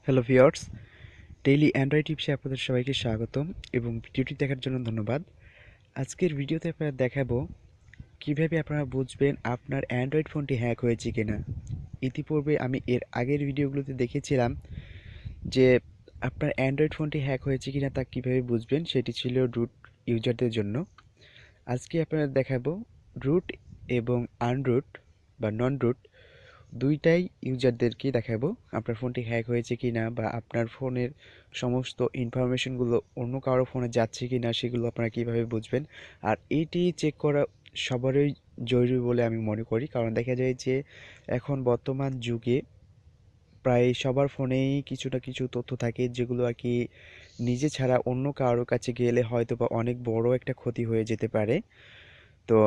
Hello viewers, daily Android টিপসে আপনাদের সবাইকে স্বাগতম এবং ভিডিওটি দেখার জন্য ধন্যবাদ। আজকের ভিডিওতে আপনারা দেখাবো কিভাবে আপনারা বুঝবেন আপনার অ্যান্ড্রয়েড ফোনটি হ্যাক হয়েছে কিনা। ইতিপূর্বে আমি এর আগের ভিডিওগুলোতে দেখেছিলাম যে আপনার অ্যান্ড্রয়েড ফোনটি হ্যাক হয়েছে কিনা তা কিভাবে বুঝবেন, সেটি ছিল রুট ইউজারদের জন্য। আজকে আপনারা দেখাবো রুট এবং আনরুট বা নন রুট দুইটাই ইউজারদেরকে দেখাবো আপনার ফোনটি হ্যাক হয়েছে কিনা বা আপনার ফোনের সমস্ত ইনফরমেশনগুলো অন্য কারো ফোনে যাচ্ছে কিনা সেগুলো আপনারা কিভাবে বুঝবেন। আর এইটি চেক করা সবারই জরুরি বলে আমি মনে করি, কারণ দেখা যায় যে এখন বর্তমান যুগে প্রায় সবার ফোনেই কিছু না কিছু তথ্য থাকে যেগুলো আর কি নিজে ছাড়া অন্য কারোর কাছে গেলে হয়তো বা অনেক বড় একটা ক্ষতি হয়ে যেতে পারে। তো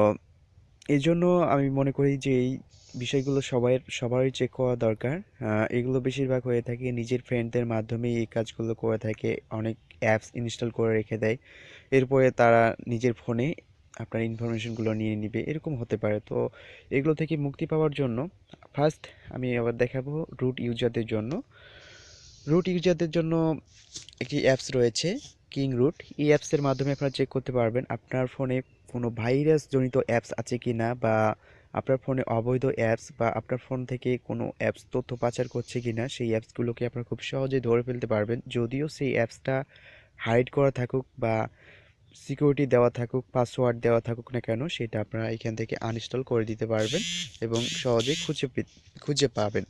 এজন্য আমি মনে করি যে এই বিষয়গুলো সবারই চেক করা দরকার। এগুলো বেশিরভাগ হয়ে থাকে নিজের ফ্রেন্ডদের মাধ্যমেই এই কাজগুলো করে থাকে। অনেক অ্যাপস ইনস্টল করে রেখে দেয়। এরপরে তারা নিজের ফোনে আপনার ইনফরমেশনগুলো নিয়ে নিবে, এরকম হতে পারে। তো এগুলো থেকে মুক্তি পাওয়ার জন্য ফার্স্ট আমি আবার দেখাবো রুট ইউজারদের জন্য। রুট ইউজারদের জন্য একটি অ্যাপস রয়েছে, কিং রুট। এই অ্যাপসের মাধ্যমে আপনারা চেক করতে পারবেন আপনার ফোনে কোনো ভাইরাস জনিত অ্যাপস আছে কি না, বা আপনার ফোনে অবৈধ অ্যাপস বা আপনার ফোন থেকে কোনো অ্যাপস তথ্য পাচার করছে কি না। সেই অ্যাপসগুলোকে আপনারা খুব সহজে ধরে ফেলতে পারবেন, যদিও সেই অ্যাপসটা হাইড করা থাকুক বা সিকিউরিটি দেওয়া থাকুক, পাসওয়ার্ড দেওয়া থাকুক না কেন, সেটা আপনারা এখান থেকে আনইনস্টল করে দিতে পারবেন এবং সহজে খুঁজে পাবেন।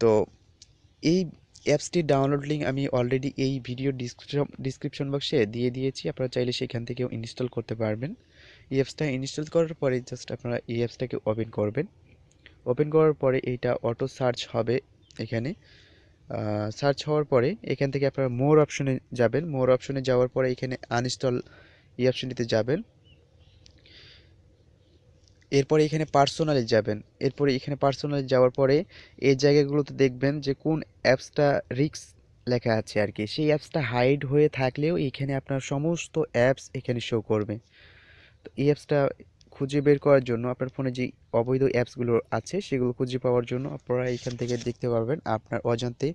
তো এই অ্যাপসটির ডাউনলোড লিঙ্ক আমি অলরেডি এই ভিডিও ডিসক্রিপশন বক্সে দিয়ে দিয়েছি, আপনারা চাইলে সেখান থেকেও ইনস্টল করতে পারবেন। এই অ্যাপসটা ইনস্টল করার পরে জাস্ট আপনারা এই অ্যাপসটাকে ওপেন করবেন। ওপেন করার পরে এইটা অটো সার্চ হবে। এখানে সার্চ হওয়ার পরে এখান থেকে আপনারা মোর অপশনে যাবেন। মোর অপশনে যাওয়ার পরে এখানে আনইনস্টল এই অপশনটিতে যাবেন। এরপরে এখানে পার্সোনালে যাবেন। এরপরে এখানে পার্সোনালে যাওয়ার পরে এই জায়গাগুলোতে দেখবেন যে কোন অ্যাপসটা রিস্ক লেখা আছে আর কি। সেই অ্যাপসটা হাইড হয়ে থাকলেও এখানে আপনার সমস্ত অ্যাপস এখানে শো করবে। তো এই অ্যাপসটা খুঁজে বের করার জন্য আপনার ফোনে যে অবৈধ অ্যাপসগুলো আছে সেগুলো খুঁজে পাওয়ার জন্য আপনারা এখান থেকে দেখতে পারবেন আপনার অজান্তে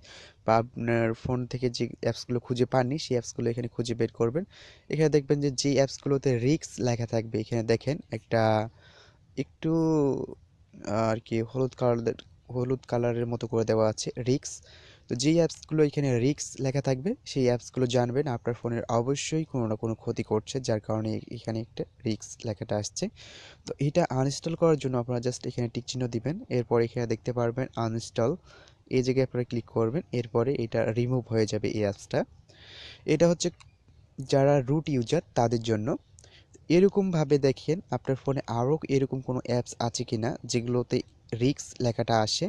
বা আপনার ফোন থেকে যে অ্যাপসগুলো খুঁজে পাননি সেই অ্যাপসগুলো এখানে খুঁজে বের করবেন। এখানে দেখবেন যে যে অ্যাপসগুলোতে রিস্ক লেখা থাকবে এখানে দেখেন একটা একটু আর কি হলুদ কালারের মতো করে দেওয়া আছে রিক্স। তো যেই অ্যাপসগুলো এখানে রিক্স লেখা থাকবে সেই অ্যাপসগুলো জানবেন আপনার ফোনের অবশ্যই কোনো না কোনো ক্ষতি করছে, যার কারণে এখানে একটা রিক্স লেখাটা আসছে। তো এটা আনইনস্টল করার জন্য আপনারা জাস্ট এখানে টিক চিহ্ন দিবেন। এরপর এখানে দেখতে পারবেন আনইনস্টল, এই জায়গায় আপনারা ক্লিক করবেন। এরপরে এটা রিমুভ হয়ে যাবে এই অ্যাপসটা। এটা হচ্ছে যারা রুট ইউজার তাদের জন্য। এরকমভাবে দেখেন আপনার ফোনে আরও এরকম কোনো অ্যাপস আছে কি না যেগুলোতে রিস্ক লেখাটা আসে।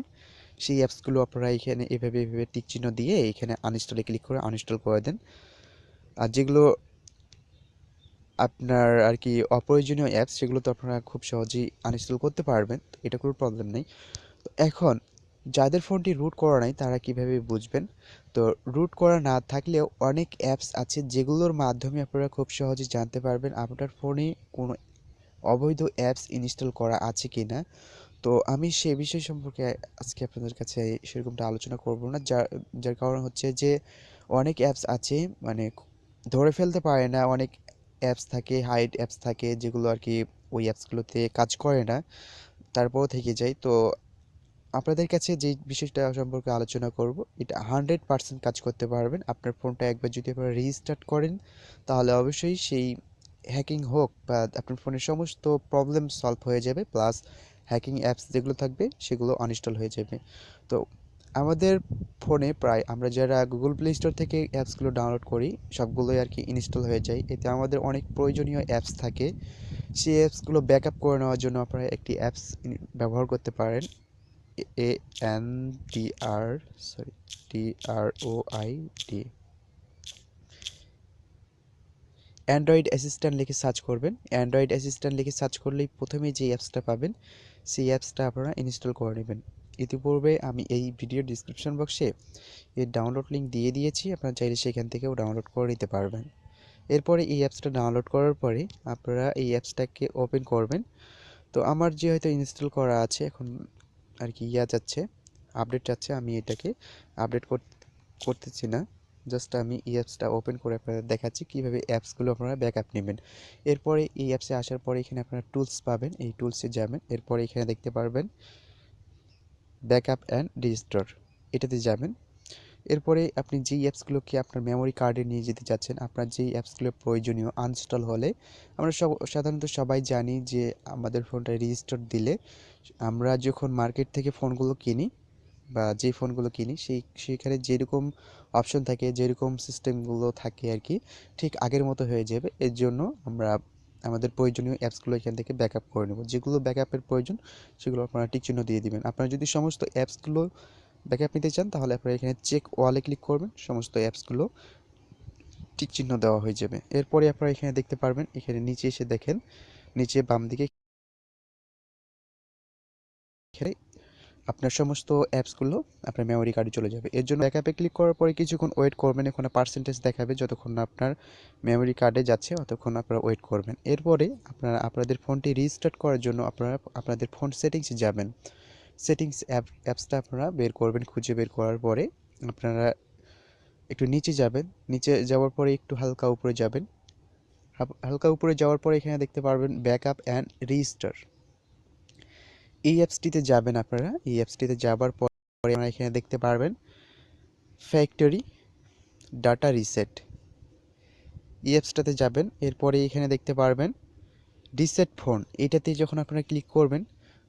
সেই অ্যাপসগুলো আপনারা এখানে এভাবে টিক চিহ্ন দিয়ে এখানে আনইনস্টলে ক্লিক করে আনইনস্টল করে দেন। আর যেগুলো আপনার আর কি অপ্রয়োজনীয় অ্যাপস সেগুলো তো আপনারা খুব সহজেই আনইনস্টল করতে পারবেন, এটা কোনো প্রবলেম নেই। তো এখন যাদের ফোনটি রুট করা নাই তারা কিভাবে বুঝবেন? তো রুট করা না থাকলেও অনেক অ্যাপস আছে যেগুলোর মাধ্যমে আপনারা খুব সহজে জানতে পারবেন আপনার ফোনে কোনো অবৈধ অ্যাপস ইনস্টল করা আছে কি না। তো আমি সে বিষয় সম্পর্কে আজকে আপনাদের কাছে সেরকমটা আলোচনা করব না, যার যার কারণ হচ্ছে যে অনেক অ্যাপস আছে মানে ধরে ফেলতে পারে না। অনেক অ্যাপস থাকে, হাইড অ্যাপস থাকে যেগুলো আর কি ওই অ্যাপসগুলোতে কাজ করে না, তারপরও থেকে যায়। তো আপনাদের কাছে যে বিষয়টা সম্পর্কে আলোচনা করব, এটা 100% কাজ করতে পারবেন। আপনার ফোনটা একবার যদি আপনারা রিস্টার্ট করেন তাহলে অবশ্যই সেই হ্যাকিং হোক বা আপনার ফোনের সমস্ত প্রবলেম সলভ হয়ে যাবে, প্লাস হ্যাকিং অ্যাপস যেগুলো থাকবে সেগুলো আনইনস্টল হয়ে যাবে। তো আমাদের ফোনে প্রায় আমরা যারা গুগল প্লে স্টোর থেকে অ্যাপসগুলো ডাউনলোড করি সবগুলোই আর কি ইনস্টল হয়ে যায়। এতে আমাদের অনেক প্রয়োজনীয় অ্যাপস থাকে। সেই অ্যাপসগুলো ব্যাকআপ করে নেওয়ার জন্য আপনারা একটি অ্যাপস ব্যবহার করতে পারেন। ANDR, sorry, TROID, Android assistant লিখে সার্চ করবেন। অ্যান্ড্রয়েড অ্যাসিস্ট্যান্ট লিখে সার্চ করলেই প্রথমেই যে অ্যাপসটা পাবেন সেই অ্যাপসটা আপনারা ইনস্টল করে নেবেন। ইতিপূর্বে আমি এই ভিডিও ডিসক্রিপশন বক্সে এর ডাউনলোড লিঙ্ক দিয়ে দিয়েছি, আপনারা চাইলে সেখান থেকেও ডাউনলোড করে নিতে পারবেন। এরপরে এই অ্যাপসটা ডাউনলোড করার পরে আপনারা এই অ্যাপসটাকে ওপেন করবেন। তো আমার যেহেতু ইনস্টল করা আছে এখন আর কি যাচ্ছে, আপডেট চাচ্ছে, আমি এটাকে আপডেট করতেছি না। জাস্ট আমি এই অ্যাপসটা ওপেন করে আপনাদের দেখাচ্ছি কীভাবে অ্যাপসগুলো আপনারা ব্যাকআপ নেবেন। এরপরে এই অ্যাপসে আসার পরে এখানে আপনারা টুলস পাবেন, এই টুলসে যাবেন। এরপরে এখানে দেখতে পারবেন ব্যাকআপ অ্যান্ড রেজিস্টার, এটাতে যাবেন। এরপরে আপনি যেই অ্যাপসগুলোকে আপনার মেমোরি কার্ডে নিয়ে যেতে চাচ্ছেন, আপনার যেই অ্যাপসগুলো প্রয়োজনীয় আনইনস্টল হলে, আমরা সাধারণত সবাই জানি যে আমাদের ফোনটা রেজিস্টার দিলে আমরা যখন মার্কেট থেকে ফোনগুলো কিনি বা যে ফোনগুলো কিনি সেইখানে যেরকম অপশন থাকে, যেরকম সিস্টেমগুলো থাকে আর কি, ঠিক আগের মতো হয়ে যাবে। এর জন্য আমরা আমাদের প্রয়োজনীয় অ্যাপসগুলো এখান থেকে ব্যাকআপ করে নেব। যেগুলো ব্যাকআপের প্রয়োজন সেগুলো আপনারা টিক চিহ্ন দিয়ে দিবেন। আপনারা যদি সমস্ত অ্যাপসগুলো ব্যাকআপ নিতে চান তাহলে আপনারা এখানে চেক ওয়ালে ক্লিক করবেন, সমস্ত অ্যাপসগুলো টিক চিহ্ন দেওয়া হয়ে যাবে। এরপরে আপনারা এখানে দেখতে পারবেন, এখানে নিচে এসে দেখেন, নিচে বাম দিকে এখানে আপনার সমস্ত অ্যাপসগুলো আপনার মেমোরি কার্ডে চলে যাবে। এর জন্য ব্যাকআপে ক্লিক করার পরে কিছুক্ষণ ওয়েট করবেন। এখানে পার্সেন্টেজ দেখাবে, যতক্ষণ না আপনার মেমোরি কার্ডে যাচ্ছে ততক্ষণ আপনারা ওয়েট করবেন। এরপরে আপনারা আপনাদের ফোনটি রিস্টার্ট করার জন্য আপনারা আপনাদের ফোন সেটিংসে যাবেন। সেটিংস অ্যাপসটা আপনারা বের করবেন, খুঁজে বের করার পরে আপনারা একটু নিচে যাবেন। নিচে যাওয়ার পরে একটু হালকা উপরে যাবেন। হালকা উপরে যাওয়ার পরে এখানে দেখতে পারবেন ব্যাকআপ অ্যান্ড রিস্টার, এই অ্যাপসটিতে যাবেন। আপনারা এই অ্যাপসটিতে যাবার পরে আপনারা এখানে দেখতে পারবেন ফ্যাক্টরি ডাটা রিসেট, এই অ্যাপসটাতে যাবেন। এরপরে এখানে দেখতে পারবেন রিসেট ফোন, এটাতে যখন আপনারা ক্লিক করবেন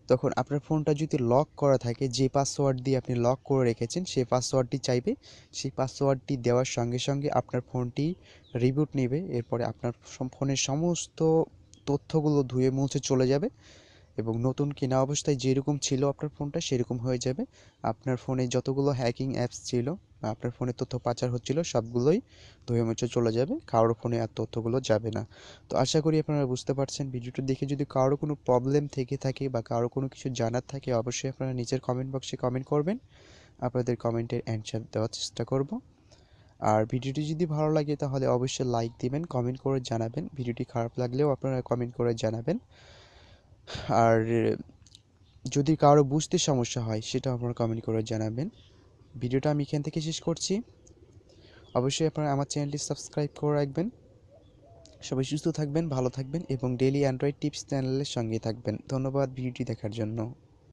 তখন আপনার ফোনটা যদি লক করা থাকে, যে পাসওয়ার্ড দিয়ে আপনি লক করে রেখেছেন সেই পাসওয়ার্ডটি চাইবে। সেই পাসওয়ার্ডটি দেওয়ার সঙ্গে সঙ্গে আপনার ফোনটি রিবুট নেবে। এরপরে আপনার ফোনের সমস্ত তথ্যগুলো ধুয়ে মুছে চলে যাবে এবং নতুন কেনা অবস্থায় যেরকম ছিল আপনার ফোনটা সেরকম হয়ে যাবে। আপনার ফোনে যতগুলো হ্যাকিং অ্যাপস ছিল বা আপনার ফোনে তথ্য পাচার হচ্ছিল সবগুলোই ধুয়ে মুছে চলে যাবে, কারোর ফোনে আর তথ্যগুলো যাবে না। তো আশা করি আপনারা বুঝতে পারছেন। ভিডিওটি দেখে যদি কারো কোনো প্রবলেম থেকে থাকে বা কারো কোনো কিছু জানার থাকে অবশ্যই আপনারা নিচের কমেন্ট বক্সে কমেন্ট করবেন, আপনাদের কমেন্টের অ্যান্সার দেওয়ার চেষ্টা করব। আর ভিডিওটি যদি ভালো লাগে তাহলে অবশ্যই লাইক দিবেন, কমেন্ট করে জানাবেন। ভিডিওটি খারাপ লাগলেও আপনারা কমেন্ট করে জানাবেন। আর যদি কারো বুঝতে সমস্যা হয় সেটা আপনারা কমেন্ট করে জানাবেন। ভিডিওটা আমি এখান থেকে শেষ করছি। অবশ্যই আপনারা আমার চ্যানেলটি সাবস্ক্রাইব করে রাখবেন। সবাই সুস্থ থাকবেন, ভালো থাকবেন এবং ডেইলি অ্যান্ড্রয়েড টিপস চ্যানেলের সঙ্গে থাকবেন। ধন্যবাদ ভিডিওটি দেখার জন্য।